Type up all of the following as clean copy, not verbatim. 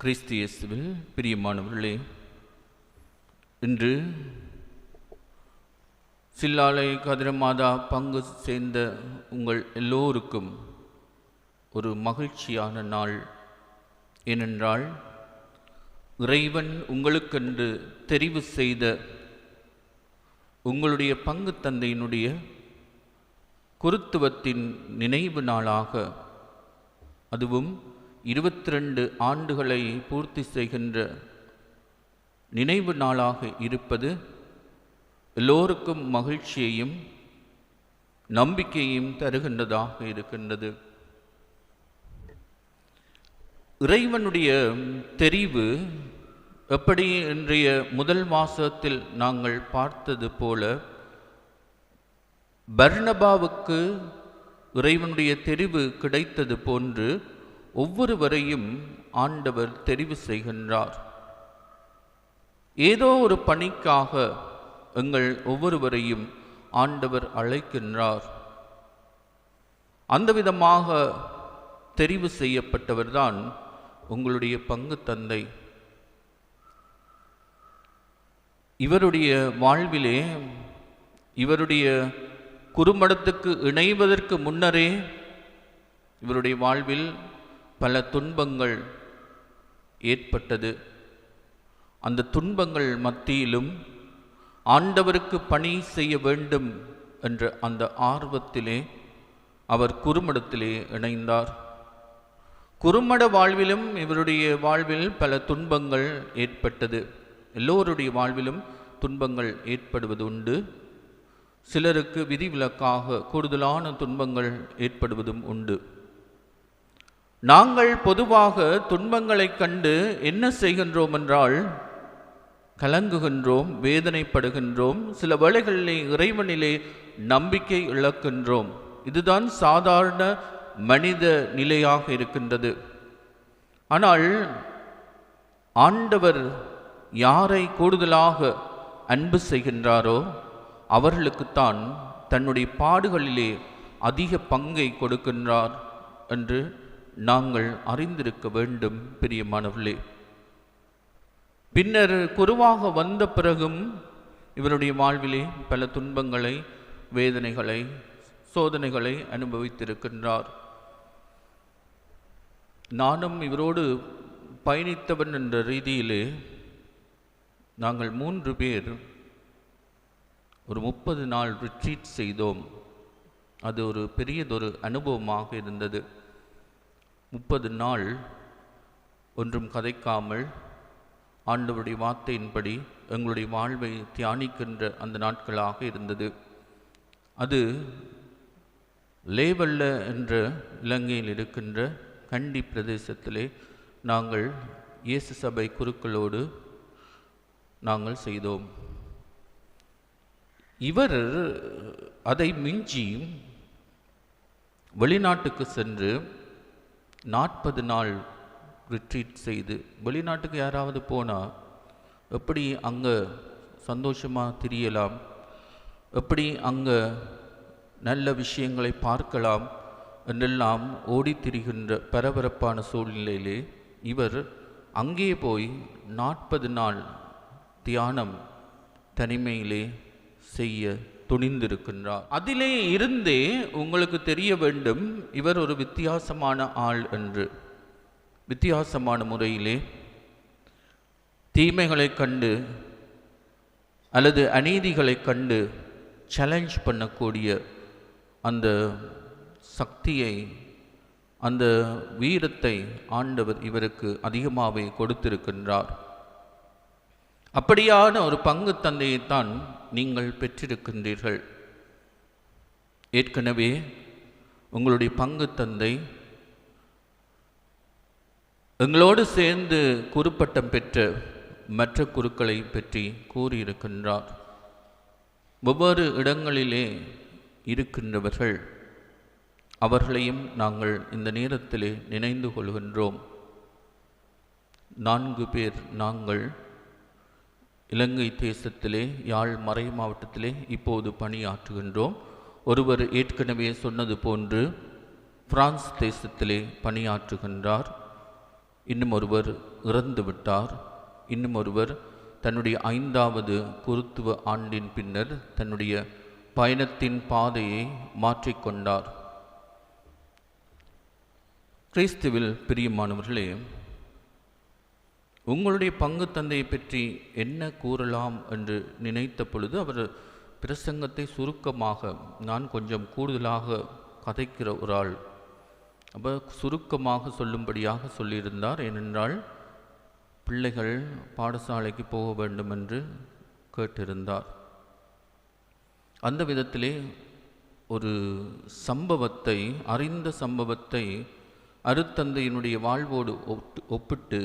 கிறிஸ்து இயேசுவில் பிரியமானவர்களே, இன்று சில்லாலை கதிரமாதா பங்கு சேர்ந்த உங்கள் எல்லோருக்கும் ஒரு மகிழ்ச்சியான நாள். ஏனென்றால் இறைவன் உங்களுக்கென்று தெரிவு செய்த உங்களுடைய பங்கு தந்தையினுடைய குருத்துவத்தின் நினைவு நாளாக, அதுவும் 22 ஆண்டுகளை பூர்த்தி செய்கின்ற நினைவு நாளாக இருப்பது எல்லோருக்கும் மகிழ்ச்சியையும் நம்பிக்கையையும் தருகின்றதாக இருக்கின்றது. இறைவனுடைய தெரிவு எப்படி இன்றைய முதல் மாசத்தில் நாங்கள் பார்த்தது போல, பர்னபாவுக்கு இறைவனுடைய தெரிவு கிடைத்தது போன்று ஒவ்வொருவரையும் ஆண்டவர் தெரிவு செய்கின்றார். ஏதோ ஒரு பணிக்காக எங்கள் ஒவ்வொருவரையும் ஆண்டவர் அழைக்கின்றார். அந்த விதமாக தெரிவு செய்யப்பட்டவர்தான் உங்களுடைய பங்கு தந்தை. இவருடைய வாழ்விலே, இவருடைய குறுமடத்துக்கு இணைவதற்கு முன்னரே இவருடைய வாழ்வில் பல துன்பங்கள் ஏற்பட்டது. அந்த துன்பங்கள் மத்தியிலும் ஆண்டவருக்கு பணி செய்ய வேண்டும் என்ற அந்த ஆர்வத்திலே அவர் குறுமடத்திலே இணைந்தார். குறுமட வாழ்விலும் இவருடைய வாழ்வில் பல துன்பங்கள் ஏற்பட்டது. எல்லோருடைய வாழ்விலும் துன்பங்கள் ஏற்படுவது உண்டு. சிலருக்கு விதிவிலக்காக கூடுதலான துன்பங்கள் ஏற்படுவதும் உண்டு. நாங்கள் பொதுவாக துன்பங்களை கண்டு என்ன செய்கின்றோம் என்றால், கலங்குகின்றோம், வேதனைப்படுகின்றோம், சில வேளைகளிலே இறைவனிலே நம்பிக்கை இழக்கின்றோம். இதுதான் சாதாரண மனித நிலையாக இருக்கின்றது. ஆனால் ஆண்டவர் யாரை கூடுதலாக அன்பு செய்கின்றாரோ அவர்களுக்குத்தான் தன்னுடைய பாடுகளிலே அதிக பங்கை கொடுக்கின்றார் என்று நாங்கள் அறிந்திருக்க வேண்டும். பிரியமானவர்களே, பின்னர் குருவாக வந்த பிறகும் இவருடைய வாழ்விலே பல துன்பங்களை, வேதனைகளை, சோதனைகளை அனுபவித்திருக்கின்றார். நானும் இவரோடு பயணித்தவன் என்ற ரீதியிலே நாங்கள் 3 பேர் ஒரு 30 நாள் ரிட்ரீட் செய்தோம். அது ஒரு பெரியதொரு அனுபவமாக இருந்தது. 30 நாள் ஒன்றும் கதைக்காமல் ஆண்டவருடைய வார்த்தையின்படி எங்களுடைய வாழ்வை தியானிக்கின்ற அந்த நாட்களாக இருந்தது. அது லேவல்ல என்ற இலங்கையில் இருக்கின்ற கண்டி பிரதேசத்திலே நாங்கள் இயேசு சபை குருக்களோடு நாங்கள் செய்தோம். இவர் அதை மிஞ்சி வெளிநாட்டுக்கு சென்று 40 நாள் ரிட்ரீட் செய்து, வெளிநாட்டுக்கு யாராவது போனால் எப்படி அங்கே சந்தோஷமாக திரியலாம், எப்படி அங்கே நல்ல விஷயங்களை பார்க்கலாம் என்றெல்லாம் ஓடித்திரிகின்ற பரபரப்பான சூழ்நிலையிலே இவர் அங்கே போய் 40 நாள் தியானம் தனிமையிலே செய்ய துணிந்திருக்கின்றார். அதிலே இருந்தே உங்களுக்கு தெரிய வேண்டும் இவர் ஒரு வித்தியாசமான ஆள் என்று. வித்தியாசமான முறையிலே தீமைகளை கண்டு அல்லது அநீதிகளை கண்டு சேலஞ்ச் பண்ணக்கூடிய அந்த சக்தியை, அந்த வீரத்தை ஆண்டவர் இவருக்கு அதிகமாகவே கொடுத்திருக்கின்றார். அப்படியான ஒரு பங்கு தந்தையைத்தான் நீங்கள் பெற்றிருக்கின்றீர்கள். ஏற்கனவே உங்களுடைய பங்கு தந்தை எங்களோடு சேர்ந்து குருப்பட்டம் பெற்ற மற்ற குருக்களை பற்றி கூறியிருக்கின்றார். ஒவ்வொரு இடங்களிலே இருக்கின்றவர்கள், அவர்களையும் நாங்கள் இந்த நேரத்திலே நினைந்து கொள்கின்றோம். 4 பேர் நாங்கள் இலங்கை தேசத்திலே யாழ் மறை மாவட்டத்திலே இப்போது பணியாற்றுகின்றோம். ஒருவர் ஏற்கனவே சொன்னது போன்று பிரான்ஸ் தேசத்திலே பணியாற்றுகின்றார். இன்னும் ஒருவர் இறந்து விட்டார். இன்னும் ஒருவர் தன்னுடைய 5வது குருத்துவ ஆண்டின் பின்னர் தன்னுடைய பயணத்தின் பாதையை மாற்றிக்கொண்டார். கிறிஸ்துவில் பிரியமானவர்களே, உங்களுடைய பங்கு தந்தையை பற்றி என்ன கூறலாம் என்று நினைத்த பொழுது அவர் பிரசங்கத்தை சுருக்கமாக, நான் கொஞ்சம் கூடுதலாக கதைக்கிற ஒரு ஆள், அப்போ சுருக்கமாக சொல்லும்படியாக சொல்லியிருந்தார். ஏனென்றால் பிள்ளைகள் பாடசாலைக்கு போக வேண்டும் என்று கேட்டிருந்தார். அந்த விதத்திலே ஒரு சம்பவத்தை, அறிந்த சம்பவத்தை அருத்தந்தையினுடைய வாழ்வோடு ஒப்பிட்டு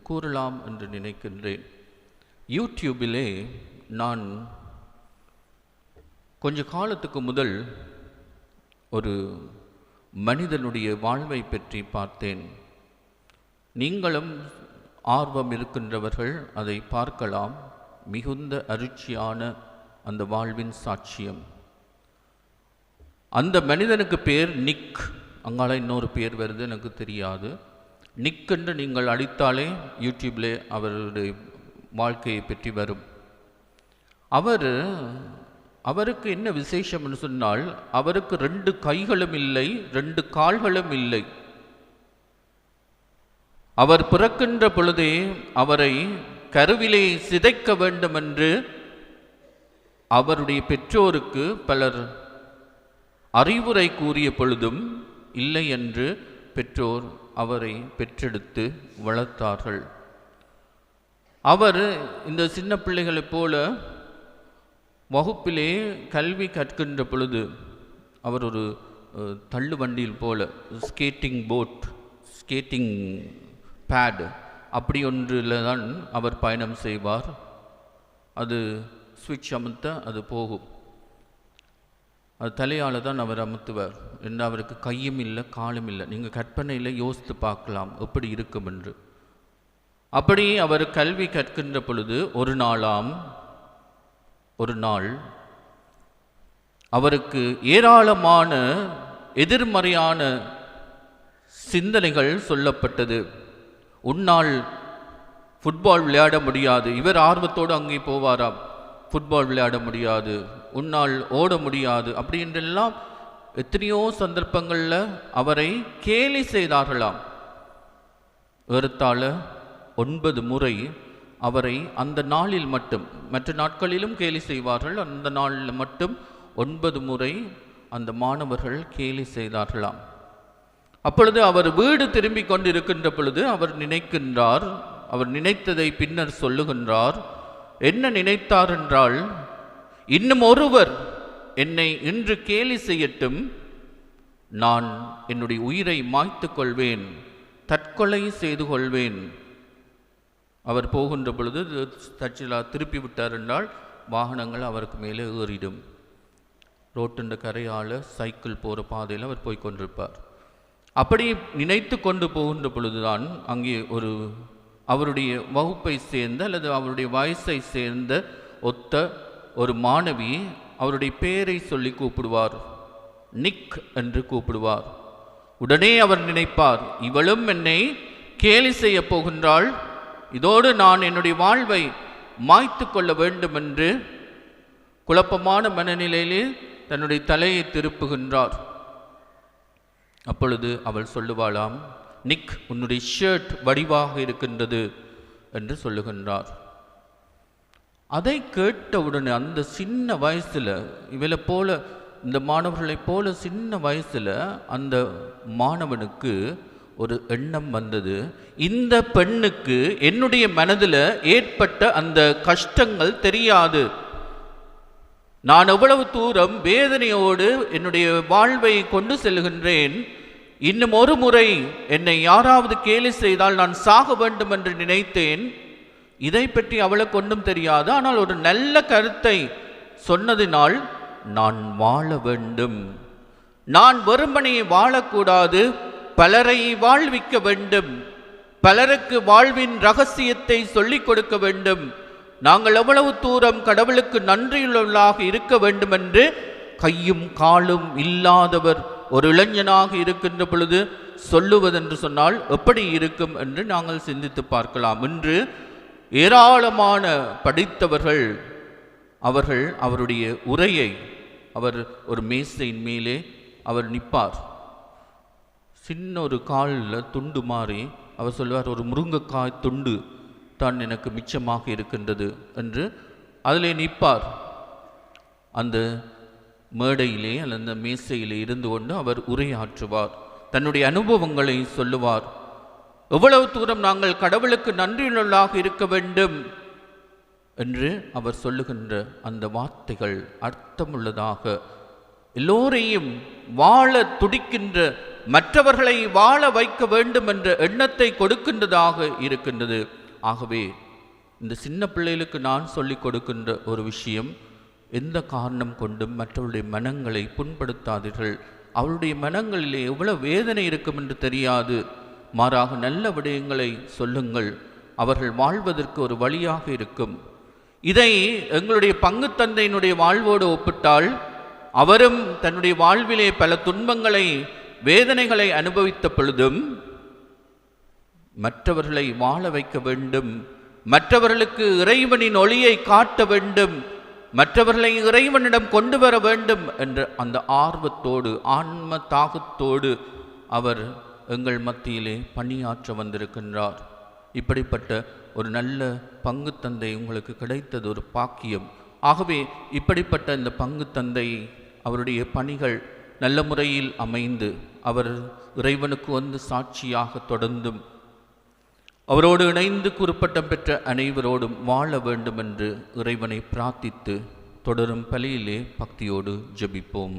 கூறலாம் என்று நினைக்கின்றேன். யூடியூபிலே நான் கொஞ்ச காலத்துக்கு முதல் ஒரு மனிதனுடைய வாழ்வை பற்றி பார்த்தேன். நீங்களும் ஆர்வம் இருக்கின்றவர்கள் அதை பார்க்கலாம். மிகுந்த அருட்சியான அந்த வாழ்வின் சாட்சியம். அந்த மனிதனுக்கு பேர் நிக். அங்கால இன்னொரு பேர் வருது, எனக்கு தெரியாது. நிக் என்று நீங்கள் அடித்தாலே யூடியூப்லே அவருடைய வாழ்க்கையை பற்றி வரும். அவருக்கு என்ன விசேஷம் என்று சொன்னால், அவருக்கு 2 கைகளும் இல்லை, 2 கால்களும் இல்லை. அவர் பிறக்கின்ற பொழுதே அவரை கருவிலே சிதைக்க வேண்டும் என்று அவருடைய பெற்றோருக்கு பலர் அறிவுரை கூறிய பொழுதும் இல்லை என்று பெற்றோர் அவரை பெற்றெடுத்து வளர்த்தார்கள். அவர் இந்த சின்ன பிள்ளைகளைப் போல வகுப்பிலே கல்வி கற்கின்ற பொழுது அவர் ஒரு தள்ளு வண்டியில் போல ஸ்கேட்டிங் போட், ஸ்கேட்டிங் பேட் அப்படி ஒன்றில் தான் அவர் பயணம் செய்வார். அது சுவிட்ச் அமுத்த அது போகும். அது தலையால் தான் அவர் அமுத்துவார். என்று அவருக்கு கையும் இல்லை, காலும் இல்லை. நீங்கள் கற்பனையில் யோசித்து பார்க்கலாம் எப்படி இருக்கும் என்று. அப்படி அவர் கல்வி கற்கின்ற பொழுது ஒரு நாள் அவருக்கு ஏராளமான எதிர்மறையான சிந்தனைகள் சொல்லப்பட்டது. உன்னால் ஃபுட்பால் விளையாட முடியாது. இவர் ஆர்வத்தோடு அங்கே போவாராம். ஃபுட்பால் விளையாட முடியாது, உன்னால் ஓட முடியாது அப்படின்றெல்லாம் எத்தனையோ சந்தர்ப்பங்களில் அவரை கேலி செய்தார்களாம். ஏறத்தாழ 9 முறை அவரை அந்த நாளில் மட்டும், மற்ற நாட்களிலும் கேலி செய்வார்கள், அந்த நாளில் மட்டும் 9 முறை அந்த மாணவர்கள் கேலி செய்தார்களாம். அப்பொழுது அவர் வீடு திரும்பி கொண்டிருக்கின்ற பொழுது அவர் நினைக்கின்றார், அவர் நினைத்ததை பின்னர் சொல்லுகின்றார். என்ன நினைத்தார் என்றால், இன்னும் ஒருவர் என்னை இன்று கேலி செய்யட்டும், நான் என்னுடைய உயிரை மாய்த்து கொள்வேன், தற்கொலை செய்து கொள்வேன். அவர் போகின்ற பொழுது தச்சிலா திருப்பி விட்டார் என்றால் வாகனங்கள் அவருக்கு மேலே ஏறிடும். ரோட்டுண்ட கரையால் சைக்கிள் போகிற பாதையில் அவர் போய்கொண்டிருப்பார். அப்படி நினைத்து கொண்டு போகின்ற பொழுதுதான் அங்கே அவருடைய வகுப்பை சேர்ந்த அல்லது அவருடைய வயசை சேர்ந்த ஒத்த ஒரு மாணவி அவருடைய பெயரை சொல்லி கூப்பிடுவார், நிக் என்று கூப்பிடுவார். உடனே அவர் நினைப்பார், இவளும் என்னை கேலி செய்ய போகின்றாள், இதோடு நான் என்னுடைய வாழ்வை மாய்த்து கொள்ள வேண்டும் என்று குழப்பமான மனநிலையிலே தன்னுடைய தலையை திருப்புகின்றார். அப்பொழுது அவள் சொல்லுவாளாம், நிக், உன்னுடைய ஷர்ட் வடிவாக இருக்கின்றது என்று சொல்லுகின்றார். அதை கேட்டவுடனே அந்த சின்ன வயசில், இவளை போல, இந்த மாணவர்களைப் போல சின்ன வயசில் அந்த மாணவனுக்கு ஒரு எண்ணம் வந்தது. இந்த பெண்ணுக்கு என்னுடைய மனதில் ஏற்பட்ட அந்த கஷ்டங்கள் தெரியாது. நான் எவ்வளவு தூரம் வேதனையோடு என்னுடைய வாழ்வை கொண்டு செல்கின்றேன். இன்னும் ஒரு முறை என்னை யாராவது கேலி செய்தால் நான் சாக வேண்டும் என்று நினைத்தேன். இதை பற்றி அவளுக்கு ஒன்றும் தெரியாது. ஆனால் ஒரு நல்ல கருத்தை சொன்னதினால் நான் வாழ வேண்டும். நான் வெறுமனே வாழக்கூடாது, பலரை வாழ்விக்க வேண்டும், பலருக்கு வாழ்வின் ரகசியத்தை சொல்லிக் கொடுக்க வேண்டும். நாங்கள் எவ்வளவு தூரம் கடவுளுக்கு நன்றியுள்ளவர்களாக இருக்க வேண்டும் என்று கையும் காலும் இல்லாதவர் ஒரு இளைஞனாக இருக்கின்ற பொழுது சொல்லுவதென்று சொன்னால் எப்படி இருக்கும் என்று நாங்கள் சிந்தித்து பார்க்கலாம். இன்று ஏராளமான படித்தவர்கள் அவருடைய உரையை அவர் ஒரு மேசையின் மேலே அவர் நிற்பார். சின்ன ஒரு காலில் துண்டு மாறி அவர் சொல்வார், ஒரு முருங்கைக்காய் துண்டு தான் எனக்கு மிச்சமாக இருக்கின்றது என்று அதிலே நிற்பார். அந்த மேடையிலே அல்லது மேசையிலே இருந்து கொண்டு அவர் உரையாற்றுவார், தன்னுடைய அனுபவங்களை சொல்லுவார். எவ்வளவு தூரம் நாங்கள் கடவுளுக்கு நன்றியுள்ளவர்களாக இருக்க வேண்டும் என்று அவர் சொல்லுகின்ற அந்த வார்த்தைகள் அர்த்தமுள்ளதாக, எல்லோரையும் வாழ துடிக்கின்ற, மற்றவர்களை வாழ வைக்க வேண்டும் என்ற எண்ணத்தை கொடுக்கின்றதாக இருக்கின்றது. ஆகவே இந்த சின்ன பிள்ளைகளுக்கு நான் சொல்லிக் கொடுக்கின்ற ஒரு விஷயம், எந்த காரணம் கொண்டும் மற்றவருடைய மனங்களை புண்படுத்தாதீர்கள். அவருடைய மனங்களிலே எவ்வளவு வேதனை இருக்கும் என்று தெரியாது. மாறாக நல்ல விடயங்களை சொல்லுங்கள், அவர்கள் வாழ்வதற்கு ஒரு வழியாக இருக்கும். இதை எங்களுடைய பங்கு தந்தையினுடைய வாழ்வோடு ஒப்பிட்டால், அவரும் தன்னுடைய வாழ்விலே பல துன்பங்களை வேதனைகளை அனுபவித்த பொழுதும் மற்றவர்களை வாழ வைக்க வேண்டும், மற்றவர்களுக்கு இறைவனின் ஒளியை காட்ட வேண்டும், மற்றவர்களை இறைவனிடம் கொண்டு வர வேண்டும் என்ற அந்த ஆர்வத்தோடு ஆன்ம தாகத்தோடு அவர் எங்கள் மத்தியிலே பணியாற்ற வந்திருக்கின்றார். இப்படிப்பட்ட ஒரு நல்ல பங்கு தந்தை உங்களுக்கு கிடைத்தது ஒரு பாக்கியம். ஆகவே இப்படிப்பட்ட இந்த பங்கு தந்தை அவருடைய பணிகள் நல்ல முறையில் அமைந்து அவர் இறைவனுக்கு வந்து சாட்சியாக தொடர்ந்தும் அவரோடு இணைந்து குறுப்பட்டம் பெற்ற அனைவரோடும் வாழ வேண்டும் என்று இறைவனை பிரார்த்தித்து தொடரும் பலியிலே பக்தியோடு ஜெபிப்போம்.